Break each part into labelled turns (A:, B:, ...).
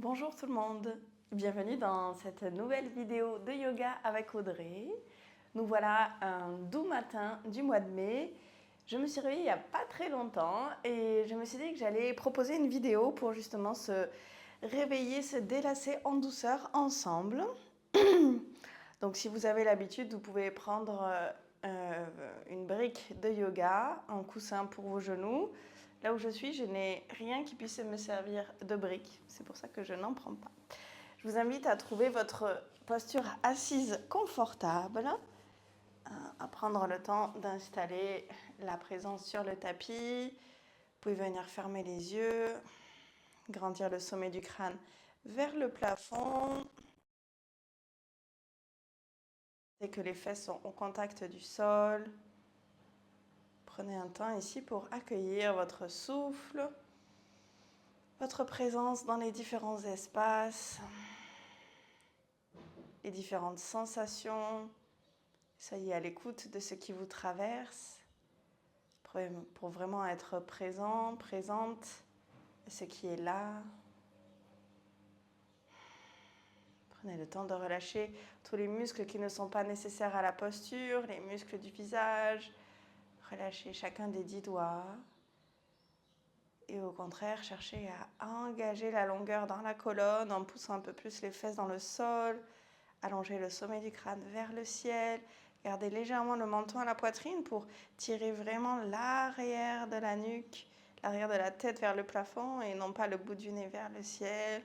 A: Bonjour tout le monde, bienvenue dans cette nouvelle vidéo de yoga avec Audrey. Nous voilà un doux matin du mois de mai. Je me suis réveillée il n'y a pas très longtemps et je me suis dit que j'allais proposer une vidéo pour justement se réveiller, se délasser en douceur ensemble. Donc si vous avez l'habitude, vous pouvez prendre une brique de yoga, un coussin pour vos genoux. Là où je suis, je n'ai rien qui puisse me servir de brique. C'est pour ça que je n'en prends pas. Je vous invite à trouver votre posture assise confortable, à prendre le temps d'installer la présence sur le tapis. Vous pouvez venir fermer les yeux, grandir le sommet du crâne vers le plafond. Et que les fesses sont au contact du sol. Prenez un temps ici pour accueillir votre souffle, votre présence dans les différents espaces, les différentes sensations. Soyez à l'écoute de ce qui vous traverse pour vraiment être présent, présente à ce qui est là. Prenez le temps de relâcher tous les muscles qui ne sont pas nécessaires à la posture, les muscles du visage. Relâchez chacun des 10 doigts. Et au contraire, cherchez à engager la longueur dans la colonne en poussant un peu plus les fesses dans le sol. Allongez le sommet du crâne vers le ciel. Gardez légèrement le menton à la poitrine pour tirer vraiment l'arrière de la nuque, l'arrière de la tête vers le plafond et non pas le bout du nez vers le ciel.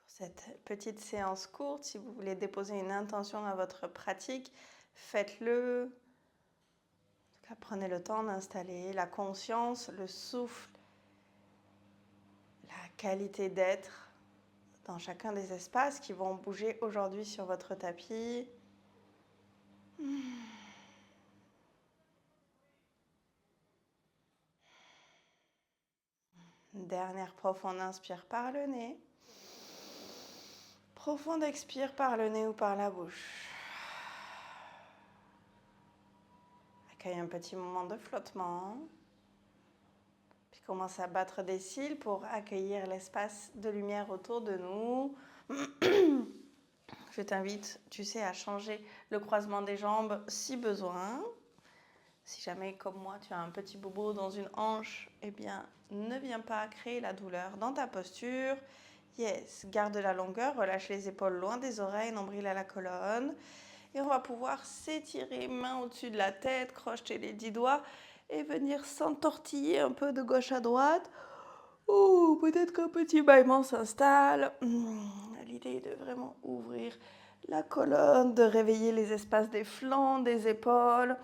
A: Pour cette petite séance courte, si vous voulez déposer une intention à votre pratique, faites-le. Prenez le temps d'installer la conscience, le souffle, la qualité d'être dans chacun des espaces qui vont bouger aujourd'hui sur votre tapis. Une dernière profonde inspire par le nez. Profonde expire par le nez ou par la bouche. Accueille un petit moment de flottement. Puis commence à battre des cils pour accueillir l'espace de lumière autour de nous. Je t'invite, tu sais, à changer le croisement des jambes si besoin. Si jamais, comme moi, tu as un petit bobo dans une hanche, eh bien, ne viens pas créer la douleur dans ta posture. Yes, garde la longueur, relâche les épaules loin des oreilles, nombril à la colonne. Et on va pouvoir s'étirer, main au-dessus de la tête, crocheter les 10 doigts et venir s'entortiller un peu de gauche à droite. Ou peut-être qu'un petit bâillement s'installe. L'idée est de vraiment ouvrir la colonne, de réveiller les espaces des flancs, des épaules.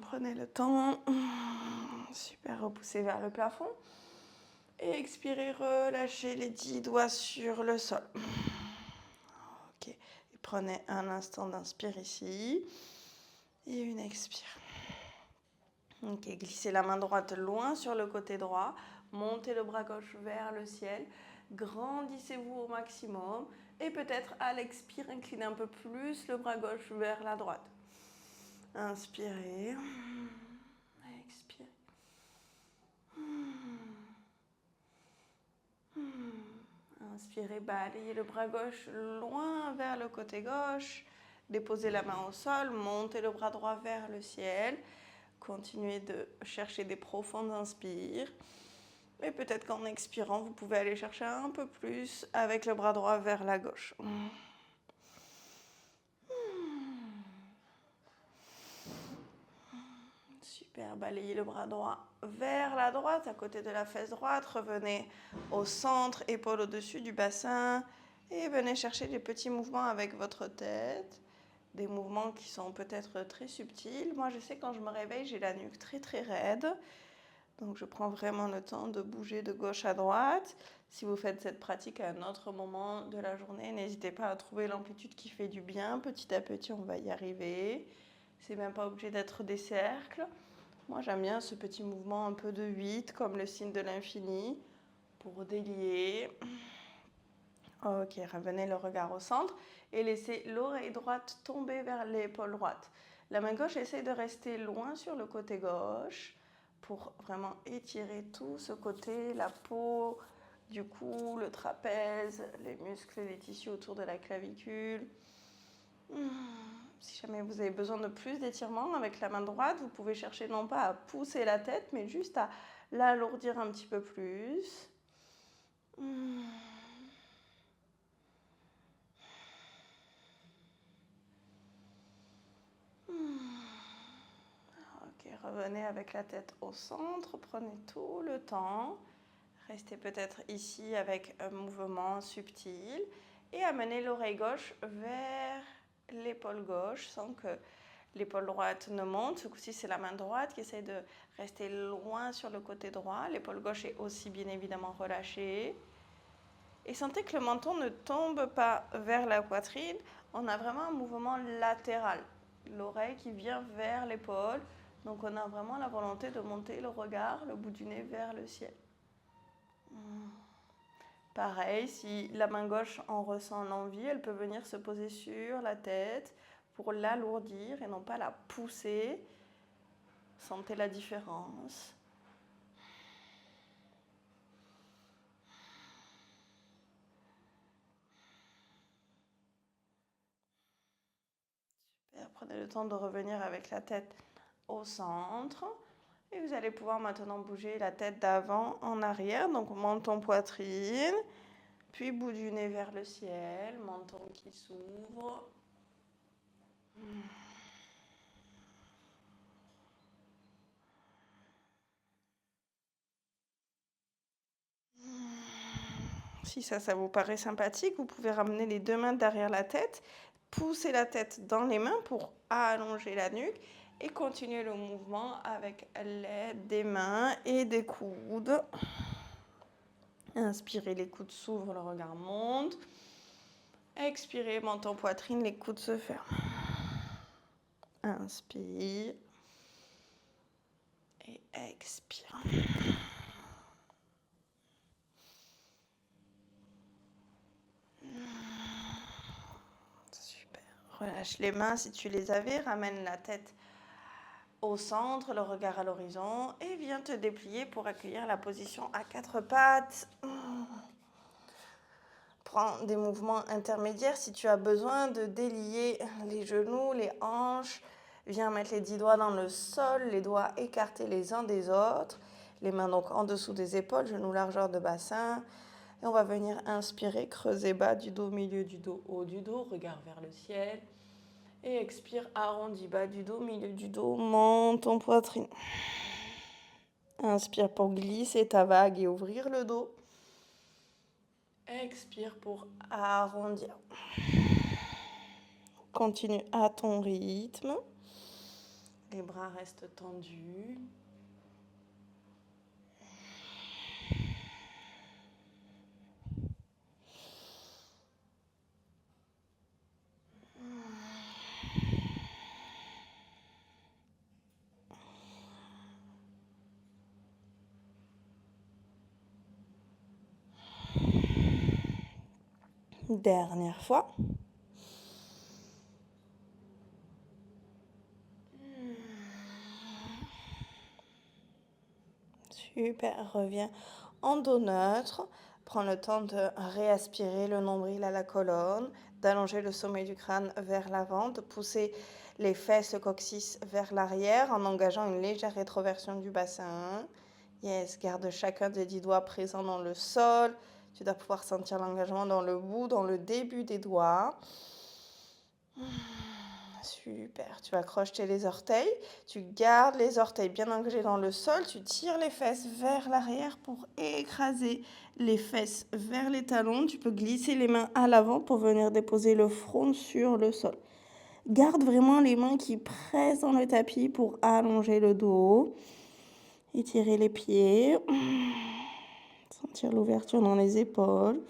A: Prenez le temps. Super, repoussez vers le plafond. Et expirez, relâchez les 10 doigts sur le sol. Ok. Et prenez un instant d'inspire ici. Et une expire. Ok, glissez la main droite loin sur le côté droit. Montez le bras gauche vers le ciel. Grandissez-vous au maximum. Et peut-être à l'expire, inclinez un peu plus le bras gauche vers la droite. Inspirez. Expirez. Inspirez, balayez le bras gauche loin vers le côté gauche. Déposez la main au sol, montez le bras droit vers le ciel. Continuez de chercher des profondes inspires. Et peut-être qu'en expirant, vous pouvez aller chercher un peu plus avec le bras droit vers la gauche. Super, balayez le bras droit vers la droite, à côté de la fesse droite. Revenez au centre, épaule au-dessus du bassin. Et venez chercher des petits mouvements avec votre tête. Des mouvements qui sont peut-être très subtils. Moi, je sais quand je me réveille, j'ai la nuque très très raide. Donc, je prends vraiment le temps de bouger de gauche à droite. Si vous faites cette pratique à un autre moment de la journée, n'hésitez pas à trouver l'amplitude qui fait du bien. Petit à petit, on va y arriver. C'est même pas obligé d'être des cercles. Moi, j'aime bien ce petit mouvement un peu de 8, comme le signe de l'infini, pour délier. Ok, revenez le regard au centre et laissez l'oreille droite tomber vers l'épaule droite. La main gauche essaie de rester loin sur le côté gauche. pour vraiment étirer tout ce côté, la peau, du cou, le trapèze, les muscles et les tissus autour de la clavicule. Si jamais vous avez besoin de plus d'étirement avec la main droite, vous pouvez chercher non pas à pousser la tête, mais juste à l'alourdir un petit peu plus. Ok, revenez avec la tête au centre, prenez tout le temps. Restez peut-être ici avec un mouvement subtil et amenez l'oreille gauche vers l'épaule gauche sans que l'épaule droite ne monte. Ce coup-ci, c'est la main droite qui essaie de rester loin sur le côté droit. L'épaule gauche est aussi bien évidemment relâchée. Et sentez que le menton ne tombe pas vers la poitrine. On a vraiment un mouvement latéral. L'oreille qui vient vers l'épaule. Donc on a vraiment la volonté de monter le regard, le bout du nez vers le ciel. Pareil, si la main gauche en ressent l'envie, elle peut venir se poser sur la tête pour l'alourdir et non pas la pousser. Sentez la différence. Super, prenez le temps de revenir avec la tête au centre. Et vous allez pouvoir maintenant bouger la tête d'avant en arrière. Donc menton, poitrine, puis bout du nez vers le ciel, menton qui s'ouvre. Si ça vous paraît sympathique, vous pouvez ramener les deux mains derrière la tête, pousser la tête dans les mains pour allonger la nuque et continuer le mouvement avec l'aide des mains et des coudes. Inspirez, les coudes s'ouvrent, le regard monte. Expirez, menton, poitrine, les coudes se ferment. Inspire et expire. Super. Relâche les mains si tu les avais. Ramène la tête au centre, le regard à l'horizon et viens te déplier pour accueillir la position à quatre pattes. Prends des mouvements intermédiaires si tu as besoin de délier les genoux, les hanches. Viens mettre les 10 doigts dans le sol, les doigts écartés les uns des autres. Les mains donc en dessous des épaules, genoux largeur de bassin. Et on va venir inspirer, creuser bas du dos, milieu du dos, haut du dos, regard vers le ciel. Et expire, arrondi bas du dos, milieu du dos, menton, poitrine. Inspire pour glisser ta vague et ouvrir le dos. Expire pour arrondir. Continue à ton rythme. Les bras restent tendus. Dernière fois. Super, reviens en dos neutre. Prends le temps de réaspirer le nombril à la colonne, d'allonger le sommet du crâne vers l'avant, de pousser les fesses, le coccyx vers l'arrière en engageant une légère rétroversion du bassin. Yes, garde chacun des 10 doigts présents dans le sol. Tu dois pouvoir sentir l'engagement dans le bout, dans le début des doigts. Super, tu vas crocheter les orteils, tu gardes les orteils bien engagés dans le sol, tu tires les fesses vers l'arrière pour écraser les fesses vers les talons. Tu peux glisser les mains à l'avant pour venir déposer le front sur le sol. Garde vraiment les mains qui pressent dans le tapis pour allonger le dos. Étirer les pieds. Sentir l'ouverture dans les épaules.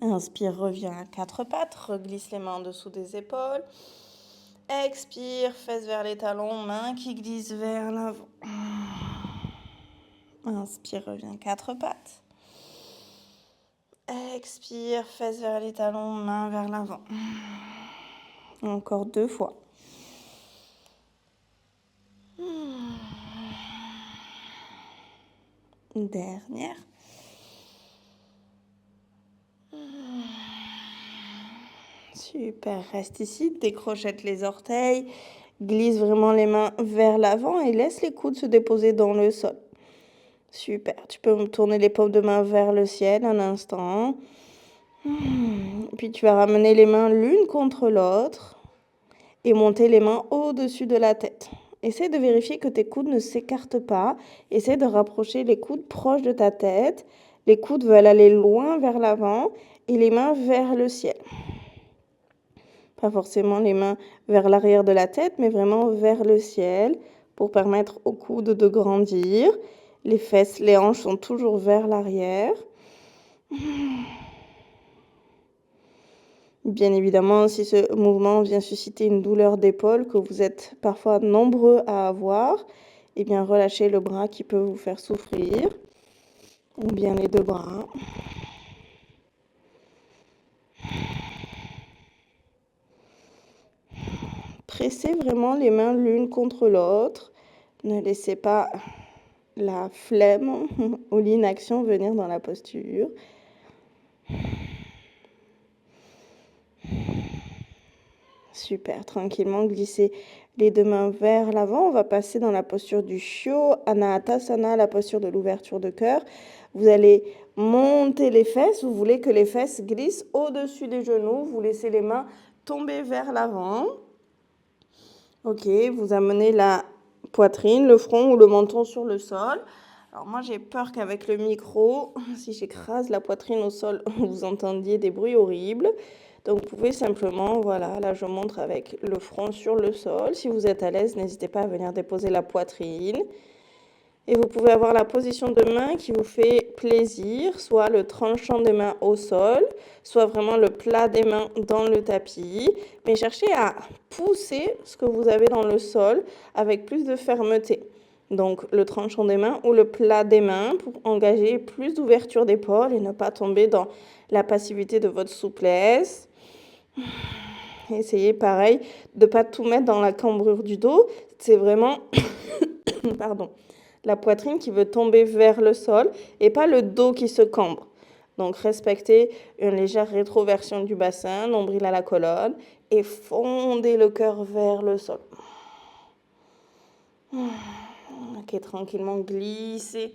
A: Inspire, reviens à quatre pattes, reglisse les mains en dessous des épaules. Expire, fesses vers les talons, mains qui glissent vers l'avant. Inspire, reviens quatre pattes. Expire, fesses vers les talons, mains vers l'avant. Encore 2 fois. Une dernière. Super, reste ici, décrochette les orteils, glisse vraiment les mains vers l'avant et laisse les coudes se déposer dans le sol. Super, tu peux tourner les paumes de main vers le ciel un instant. Puis tu vas ramener les mains l'une contre l'autre et monter les mains au-dessus de la tête. Essaie de vérifier que tes coudes ne s'écartent pas. Essaie de rapprocher les coudes proches de ta tête. Les coudes veulent aller loin vers l'avant et les mains vers le ciel. Pas forcément les mains vers l'arrière de la tête, mais vraiment vers le ciel pour permettre aux coudes de grandir. Les fesses, les hanches sont toujours vers l'arrière. Bien évidemment, si ce mouvement vient susciter une douleur d'épaule que vous êtes parfois nombreux à avoir, eh bien relâchez le bras qui peut vous faire souffrir, ou bien les deux bras. Pressez vraiment les mains l'une contre l'autre. Ne laissez pas la flemme ou l'inaction venir dans la posture. Super, tranquillement, glissez les deux mains vers l'avant. On va passer dans la posture du Shyo Anahatasana, la posture de l'ouverture de cœur. Vous allez monter les fesses. Vous voulez que les fesses glissent au-dessus des genoux. Vous laissez les mains tomber vers l'avant. Ok, vous amenez la poitrine, le front ou le menton sur le sol. Alors moi, j'ai peur qu'avec le micro, si j'écrase la poitrine au sol, vous entendiez des bruits horribles. Donc, vous pouvez simplement, voilà, là, je montre avec le front sur le sol. Si vous êtes à l'aise, n'hésitez pas à venir déposer la poitrine. Et vous pouvez avoir la position de main qui vous fait plaisir, soit le tranchant des mains au sol, soit vraiment le plat des mains dans le tapis. Mais cherchez à pousser ce que vous avez dans le sol avec plus de fermeté. Donc, le tranchant des mains ou le plat des mains pour engager plus d'ouverture d'épaule et ne pas tomber dans la passivité de votre souplesse. Essayez, pareil, de ne pas tout mettre dans la cambrure du dos. C'est vraiment pardon, la poitrine qui veut tomber vers le sol et pas le dos qui se cambre. Donc, respectez une légère rétroversion du bassin, nombril à la colonne et fondez le cœur vers le sol. Ok, tranquillement, glissez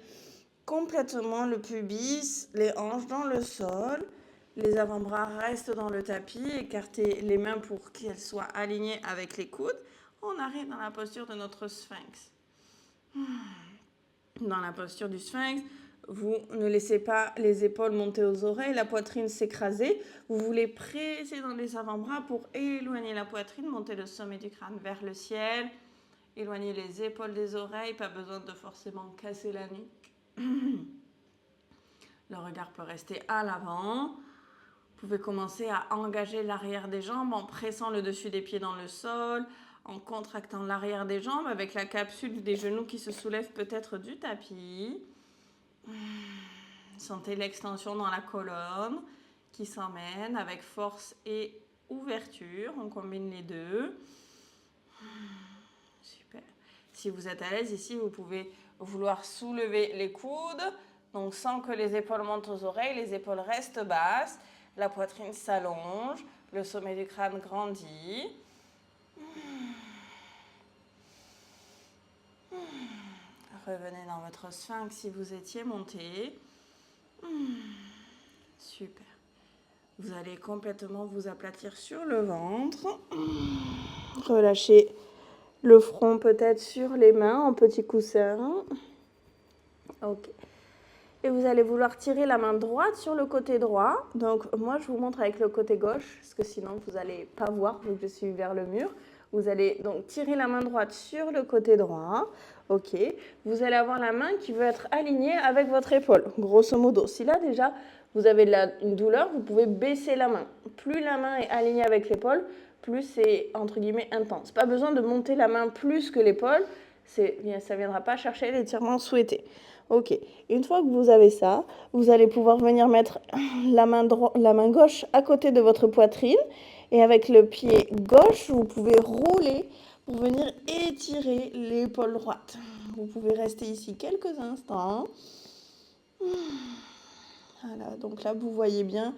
A: complètement le pubis, les hanches dans le sol. Les avant-bras restent dans le tapis. Écartez les mains pour qu'elles soient alignées avec les coudes. On arrive dans la posture de notre sphinx. Dans la posture du sphinx, vous ne laissez pas les épaules monter aux oreilles, la poitrine s'écraser. Vous voulez presser dans les avant-bras pour éloigner la poitrine, monter le sommet du crâne vers le ciel. Éloigner les épaules des oreilles, pas besoin de forcément casser la nuque. Le regard peut rester à l'avant. Vous pouvez commencer à engager l'arrière des jambes en pressant le dessus des pieds dans le sol, en contractant l'arrière des jambes avec la capsule des genoux qui se soulèvent peut-être du tapis. Sentez l'extension dans la colonne qui s'emmène avec force et ouverture. On combine les deux. Super. Si vous êtes à l'aise ici, vous pouvez vouloir soulever les coudes. Donc sans que les épaules montent aux oreilles, les épaules restent basses. La poitrine s'allonge, le sommet du crâne grandit. Revenez dans votre sphinx si vous étiez monté. Super. Vous allez complètement vous aplatir sur le ventre. Relâchez le front peut-être sur les mains en petit coussin. Ok. Et vous allez vouloir tirer la main droite sur le côté droit. Donc moi, je vous montre avec le côté gauche, parce que sinon, vous n'allez pas voir, vu que je suis vers le mur. Vous allez donc tirer la main droite sur le côté droit. Ok. Vous allez avoir la main qui veut être alignée avec votre épaule, grosso modo. Si là, déjà, vous avez une douleur, vous pouvez baisser la main. Plus la main est alignée avec l'épaule, plus c'est, entre guillemets, intense. Pas besoin de monter la main plus que l'épaule. Ça ne viendra pas chercher l'étirement souhaité. Ok, une fois que vous avez ça, vous allez pouvoir venir mettre la main gauche à côté de votre poitrine et avec le pied gauche, vous pouvez rouler pour venir étirer l'épaule droite. Vous pouvez rester ici quelques instants. Voilà, donc là, vous voyez bien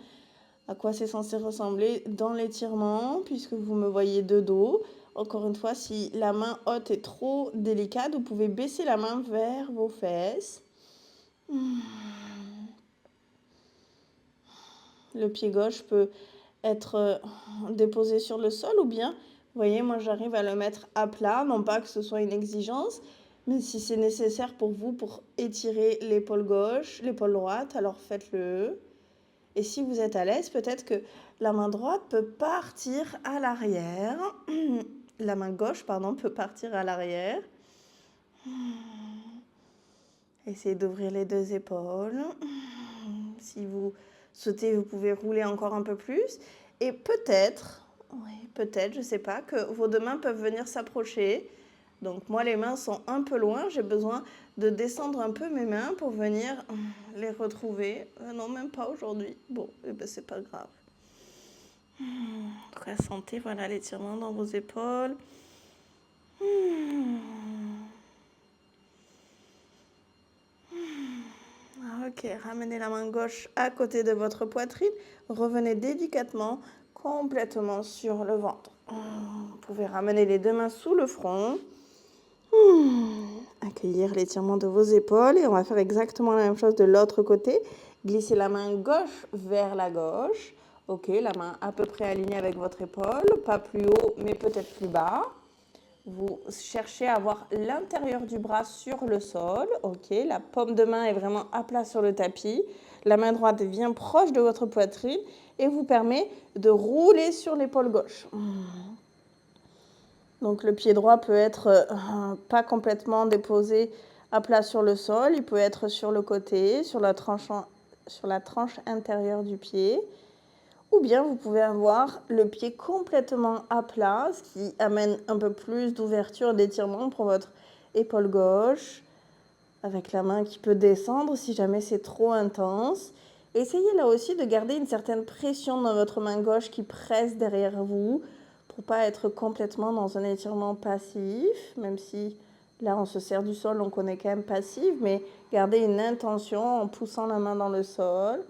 A: à quoi c'est censé ressembler dans l'étirement, puisque vous me voyez de dos. Encore une fois, si la main haute est trop délicate, vous pouvez baisser la main vers vos fesses. Le pied gauche peut être déposé sur le sol ou bien, vous voyez, moi j'arrive à le mettre à plat, non pas que ce soit une exigence, mais si c'est nécessaire pour vous pour étirer l'épaule gauche, l'épaule droite, alors faites-le. Et si vous êtes à l'aise, peut-être que la main droite peut partir à l'arrière. La main gauche, pardon, peut partir à l'arrière. Essayez d'ouvrir les deux épaules. Si vous souhaitez, vous pouvez rouler encore un peu plus. Et peut-être, je ne sais pas, que vos deux mains peuvent venir s'approcher. Donc moi, les mains sont un peu loin. J'ai besoin de descendre un peu mes mains pour venir les retrouver. Non, même pas aujourd'hui. Bon, eh ben, c'est pas grave. Ressentez, voilà, l'étirement dans vos épaules. Ok, ramenez la main gauche à côté de votre poitrine. Revenez délicatement, complètement sur le ventre. Vous pouvez ramener les deux mains sous le front. Accueillir l'étirement de vos épaules. Et on va faire exactement la même chose de l'autre côté. Glissez la main gauche vers la gauche. Ok, la main à peu près alignée avec votre épaule. Pas plus haut, mais peut-être plus bas. Vous cherchez à avoir l'intérieur du bras sur le sol. Ok, la paume de main est vraiment à plat sur le tapis. La main droite vient proche de votre poitrine et vous permet de rouler sur l'épaule gauche. Donc le pied droit peut être pas complètement déposé à plat sur le sol. Il peut être sur le côté, sur la tranche intérieure du pied. Ou bien vous pouvez avoir le pied complètement à plat, ce qui amène un peu plus d'ouverture et d'étirement pour votre épaule gauche, avec la main qui peut descendre si jamais c'est trop intense. Essayez là aussi de garder une certaine pression dans votre main gauche qui presse derrière vous, pour pas être complètement dans un étirement passif, même si là on se sert du sol, donc on est quand même passif, mais gardez une intention en poussant la main dans le sol.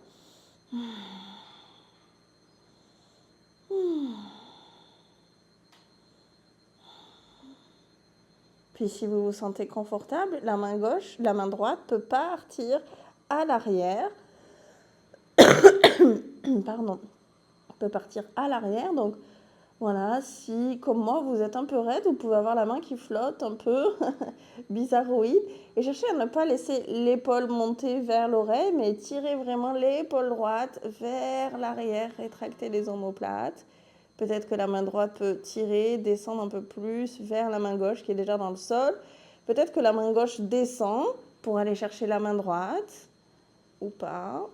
A: Puis si vous vous sentez confortable, la main droite peut partir à l'arrière. Pardon. Peut partir à l'arrière. Donc voilà, si comme moi vous êtes un peu raide, vous pouvez avoir la main qui flotte un peu bizarroïde. Et cherchez à ne pas laisser l'épaule monter vers l'oreille, mais tirez vraiment l'épaule droite vers l'arrière, rétractez les omoplates. Peut-être que la main droite peut tirer, descendre un peu plus vers la main gauche qui est déjà dans le sol. Peut-être que la main gauche descend pour aller chercher la main droite ou pas.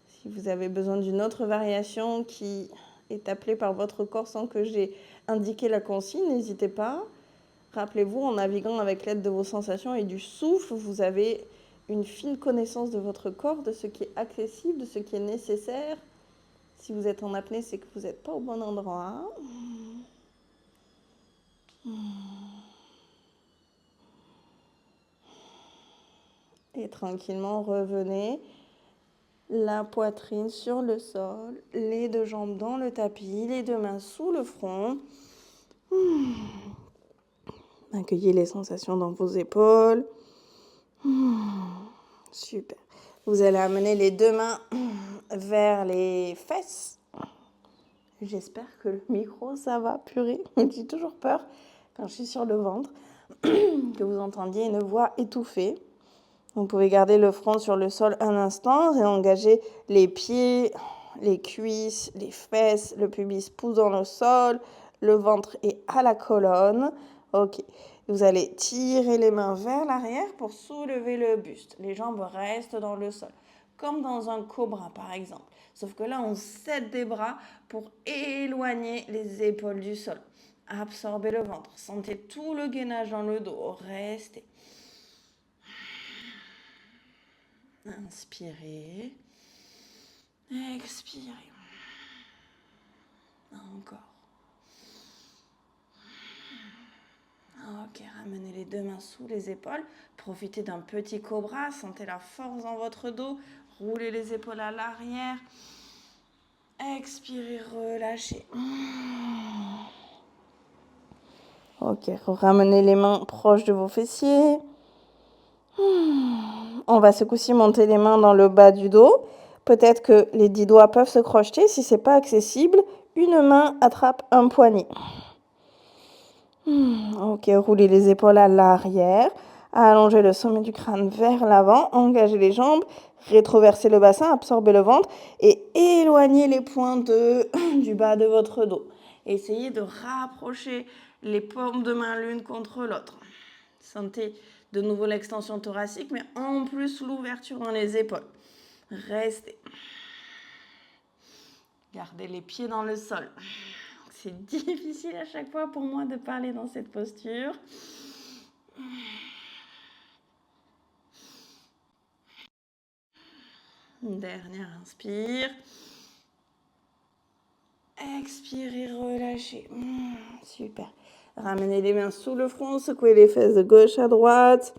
A: Si vous avez besoin d'une autre variation qui est appelée par votre corps sans que j'ai indiqué la consigne, n'hésitez pas. Rappelez-vous, en naviguant avec l'aide de vos sensations et du souffle, vous avez une fine connaissance de votre corps, de ce qui est accessible, de ce qui est nécessaire. Si vous êtes en apnée, c'est que vous n'êtes pas au bon endroit. Et tranquillement, revenez. La poitrine sur le sol, les deux jambes dans le tapis, les deux mains sous le front. Accueillez les sensations dans vos épaules. Super. Vous allez amener les deux mains vers les fesses. J'espère que le micro, ça va, purée. J'ai toujours peur quand je suis sur le ventre que vous entendiez une voix étouffée. Vous pouvez garder le front sur le sol un instant et engager les pieds, les cuisses, les fesses, le pubis pousse dans le sol, le ventre est à la colonne. Ok. Vous allez tirer les mains vers l'arrière pour soulever le buste. Les jambes restent dans le sol, comme dans un cobra par exemple. Sauf que là, on cède des bras pour éloigner les épaules du sol. Absorbez le ventre. Sentez tout le gainage dans le dos. Restez. Inspirez. Expirez. Encore. Ok, ramenez les deux mains sous les épaules. Profitez d'un petit cobra. Sentez la force dans votre dos. Roulez les épaules à l'arrière. Expirez, relâchez. Ok, ramenez les mains proches de vos fessiers. On va ce coup-ci monter les mains dans le bas du dos. Peut-être que les 10 doigts peuvent se crocheter. Si ce n'est pas accessible, une main attrape un poignet. Ok, roulez les épaules à l'arrière. Allongez le sommet du crâne vers l'avant. Engagez les jambes. Rétroversez le bassin, absorbez le ventre. Et éloignez les poings du bas de votre dos. Essayez de rapprocher les paumes de main l'une contre l'autre. Sentez de nouveau l'extension thoracique, mais en plus l'ouverture dans les épaules. Restez. Gardez les pieds dans le sol. C'est difficile à chaque fois pour moi de parler dans cette posture. Une dernière inspire. Expirez, relâchez. Super. Ramenez les mains sous le front, secouez les fesses de gauche à droite.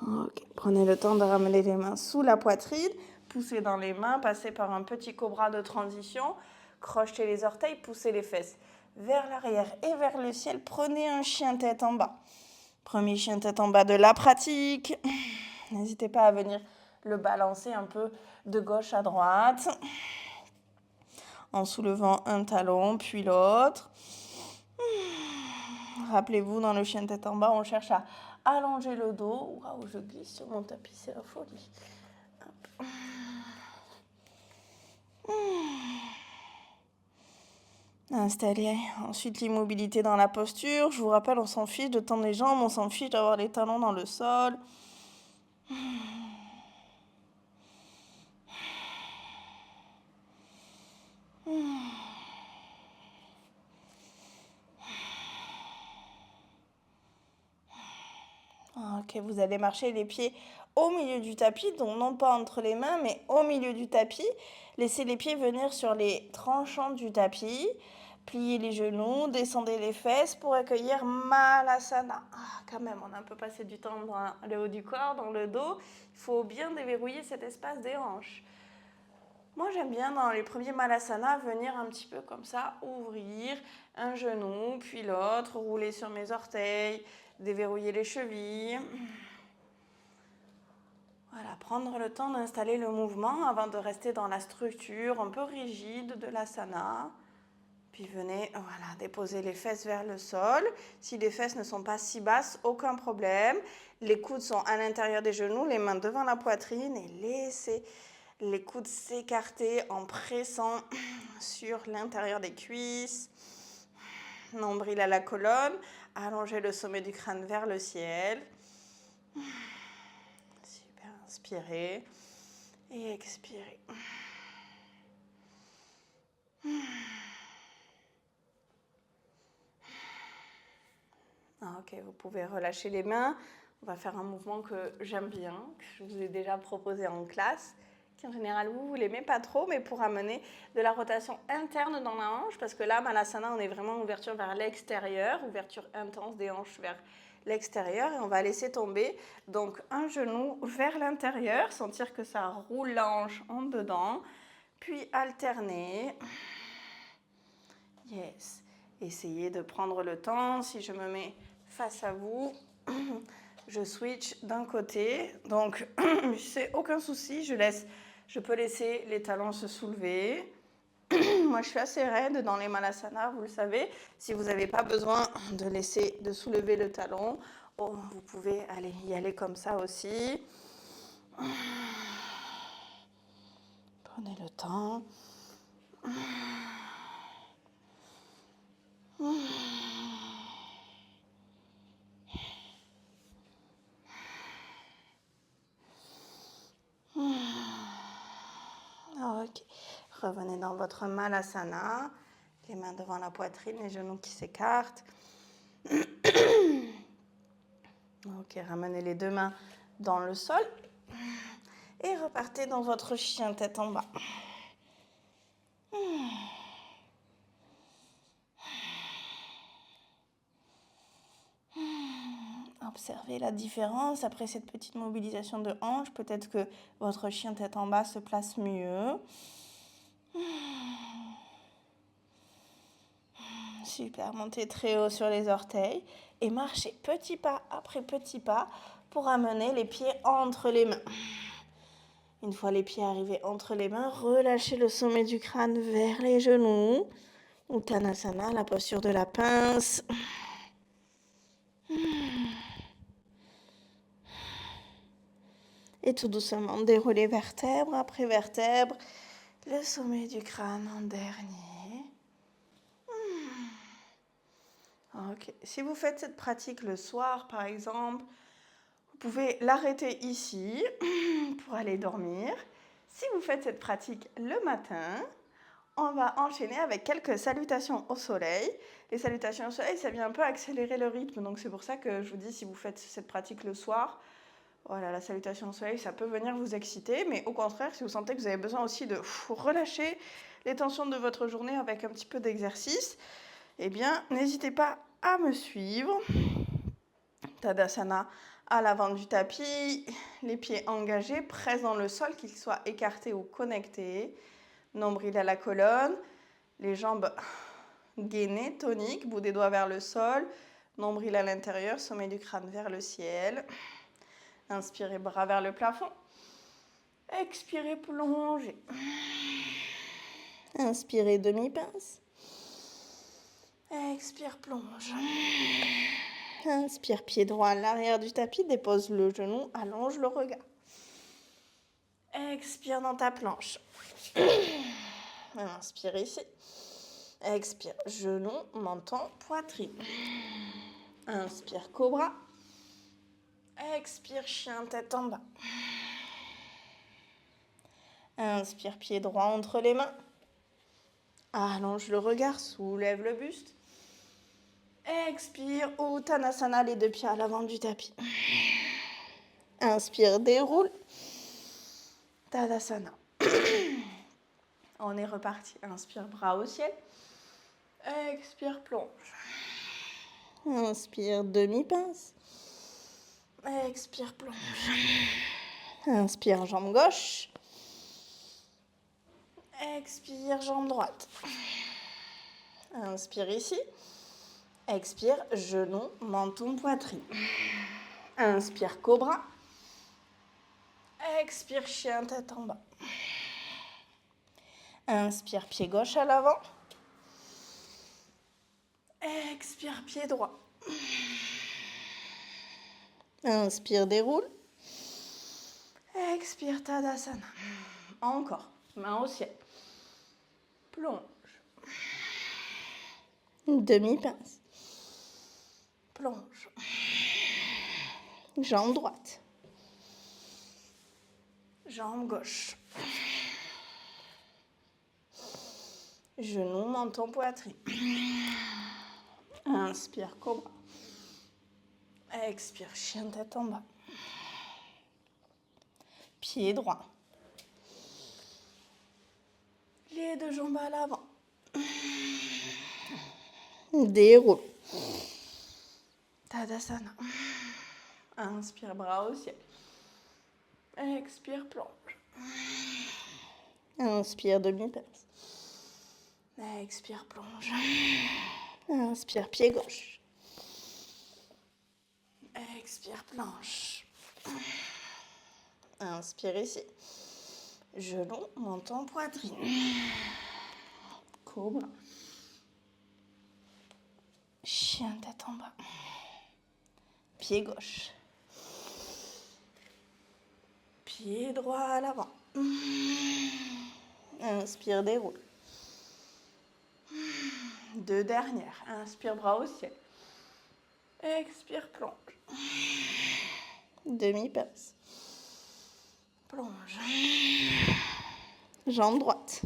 A: Ok. Prenez le temps de ramener les mains sous la poitrine. Poussez dans les mains, passez par un petit cobra de transition. Crochetez les orteils, poussez les fesses vers l'arrière et vers le ciel. Prenez un chien tête en bas. Premier chien tête en bas de la pratique. N'hésitez pas à venir le balancer un peu de gauche à droite. En soulevant un talon, puis l'autre. Rappelez-vous, dans le chien tête en bas, on cherche à allonger le dos. Waouh, je glisse sur mon tapis, c'est la folie. Hop. Installez ensuite l'immobilité dans la posture. Je vous rappelle, on s'en fiche de tendre les jambes, on s'en fiche d'avoir les talons dans le sol. Ok, vous allez marcher les pieds au milieu du tapis, donc non pas entre les mains, mais au milieu du tapis. Laissez les pieds venir sur les tranchants du tapis. Pliez les genoux, descendez les fesses pour accueillir Malasana. Quand même, on a un peu passé du temps dans le haut du corps, dans le dos. Il faut bien déverrouiller cet espace des hanches. Moi, j'aime bien dans les premiers Malasana venir un petit peu comme ça, ouvrir un genou, puis l'autre, rouler sur mes orteils, déverrouiller les chevilles. Voilà, prendre le temps d'installer le mouvement avant de rester dans la structure un peu rigide de l'asana. Puis venez, voilà, déposer les fesses vers le sol. Si les fesses ne sont pas si basses, aucun problème. Les coudes sont à l'intérieur des genoux, les mains devant la poitrine et laissez les coudes s'écarter en pressant sur l'intérieur des cuisses. Nombril à la colonne. Allongez le sommet du crâne vers le ciel. Super, inspirez et expirez. Ok, vous pouvez relâcher les mains. On va faire un mouvement que j'aime bien, que je vous ai déjà proposé en classe, qui en général vous l'aimez pas trop, mais pour amener de la rotation interne dans la hanche, parce que là, Malasana, on est vraiment en ouverture vers l'extérieur, ouverture intense des hanches vers l'extérieur, et on va laisser tomber donc un genou vers l'intérieur, sentir que ça roule la hanche en dedans, puis alterner. Yes. Essayez de prendre le temps. Si je me mets face à vous, je switch d'un côté. Donc, c'est aucun souci. Je peux laisser les talons se soulever. Moi, je suis assez raide dans les Malasana, vous le savez. Si vous n'avez pas besoin de soulever le talon, vous pouvez y aller comme ça aussi. Prenez le temps. Ok. Revenez dans votre Malasana. Les mains devant la poitrine, les genoux qui s'écartent. Ok, ramenez les deux mains dans le sol. Et repartez dans votre chien tête en bas. observez la différence après cette petite mobilisation de hanche. Peut-être que votre chien tête en bas se place mieux. Super, montez très haut sur les orteils et marchez petit pas après petit pas pour amener les pieds entre les mains. Une fois les pieds arrivés entre les mains, relâchez le sommet du crâne vers les genoux. Uttanasana, la posture de la pince. Et tout doucement, déroulez vertèbre après vertèbre, le sommet du crâne en dernier. Ok. Si vous faites cette pratique le soir, par exemple, vous pouvez l'arrêter ici pour aller dormir. Si vous faites cette pratique le matin, on va enchaîner avec quelques salutations au soleil. Les salutations au soleil, ça vient un peu accélérer le rythme. Donc c'est pour ça que je vous dis, si vous faites cette pratique le soir, voilà, la salutation au soleil, ça peut venir vous exciter. Mais au contraire, si vous sentez que vous avez besoin aussi de relâcher les tensions de votre journée avec un petit peu d'exercice, eh bien, n'hésitez pas à me suivre. Tadasana à l'avant du tapis, les pieds engagés, presse dans le sol, qu'ils soient écartés ou connectés. Nombril à la colonne, les jambes gainées, toniques, bout des doigts vers le sol, nombril à l'intérieur, sommet du crâne vers le ciel. Inspirez, bras vers le plafond. Expirez, plongez. Inspirez, demi-pince. Expire, plonge. Inspire, pied droit à l'arrière du tapis, dépose le genou, allonge le regard. Expire dans ta planche. Inspire ici. Expire, genou, menton, poitrine. Inspire, cobra. Expire, chien, tête en bas. Inspire, pied droit entre les mains. Allonge le regard, soulève le buste. Expire, Uttanasana, les deux pieds à l'avant du tapis. Inspire, déroule. Tadasana. On est reparti. Inspire, bras au ciel. Expire, plonge. Inspire, demi-pince. Expire, plonge. Inspire, jambe gauche. Expire, jambe droite. Inspire ici. Expire, genou, menton, poitrine. Inspire, cobra. Expire, chien, tête en bas. Inspire, pied gauche à l'avant. Expire, pied droit. Inspire, déroule. Expire, Tadasana. Encore, main au ciel. Plonge. Demi-pince. Plonge. Jambe droite. Jambe gauche. Genou, menton, poitrine. Inspire, cobra. Expire, chien, tête en bas. Pied droit. Les deux jambes à l'avant. Déroule. Tadasana. Inspire, bras au ciel. Expire, plonge. Inspire, demi-pince. Expire, plonge. Inspire, pied gauche. Expire, planche. Inspire ici. Genou, menton, poitrine. Cobra. Chien, tête en bas. Pied gauche. Pied droit à l'avant. Inspire, déroule. Deux dernières. Inspire, bras au ciel. Expire, plonge. Demi-pince. Plonge. Jambe droite.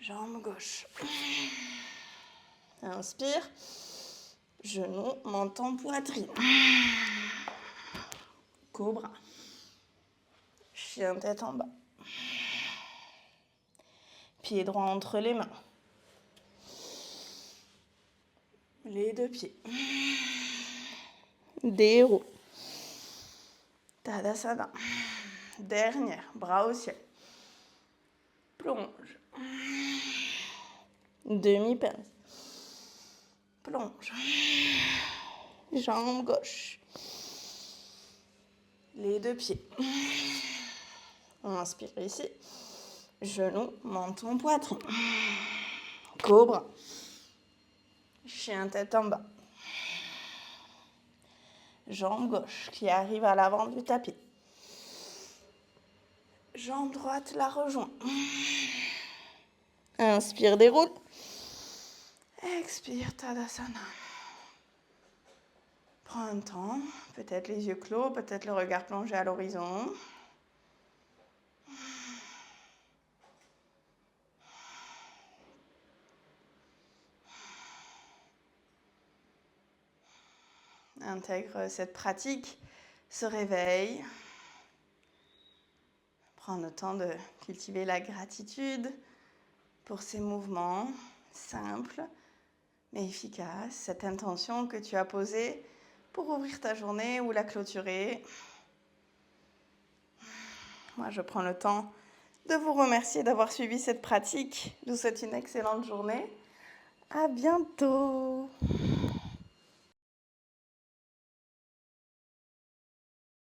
A: Jambe gauche. Inspire. Genou, menton, poitrine. Cobra. Chien, tête en bas. Pied droit entre les mains. Les deux pieds. Déroule. Tadasana. Dernière, bras au ciel. Plonge. Demi-pince. Plonge. Jambe gauche. Les deux pieds. On inspire ici. Genou, menton, poitrine. Cobra. Chien tête en bas. Jambe gauche qui arrive à l'avant du tapis. Jambe droite la rejoint. Inspire, déroule. Expire, Tadasana. Prends un temps, peut-être les yeux clos, peut-être le regard plongé à l'horizon. Intègre cette pratique, se réveille. Prends le temps de cultiver la gratitude pour ces mouvements simples mais efficaces, cette intention que tu as posée pour ouvrir ta journée ou la clôturer. Moi, je prends le temps de vous remercier d'avoir suivi cette pratique. Je vous souhaite une excellente journée. À bientôt.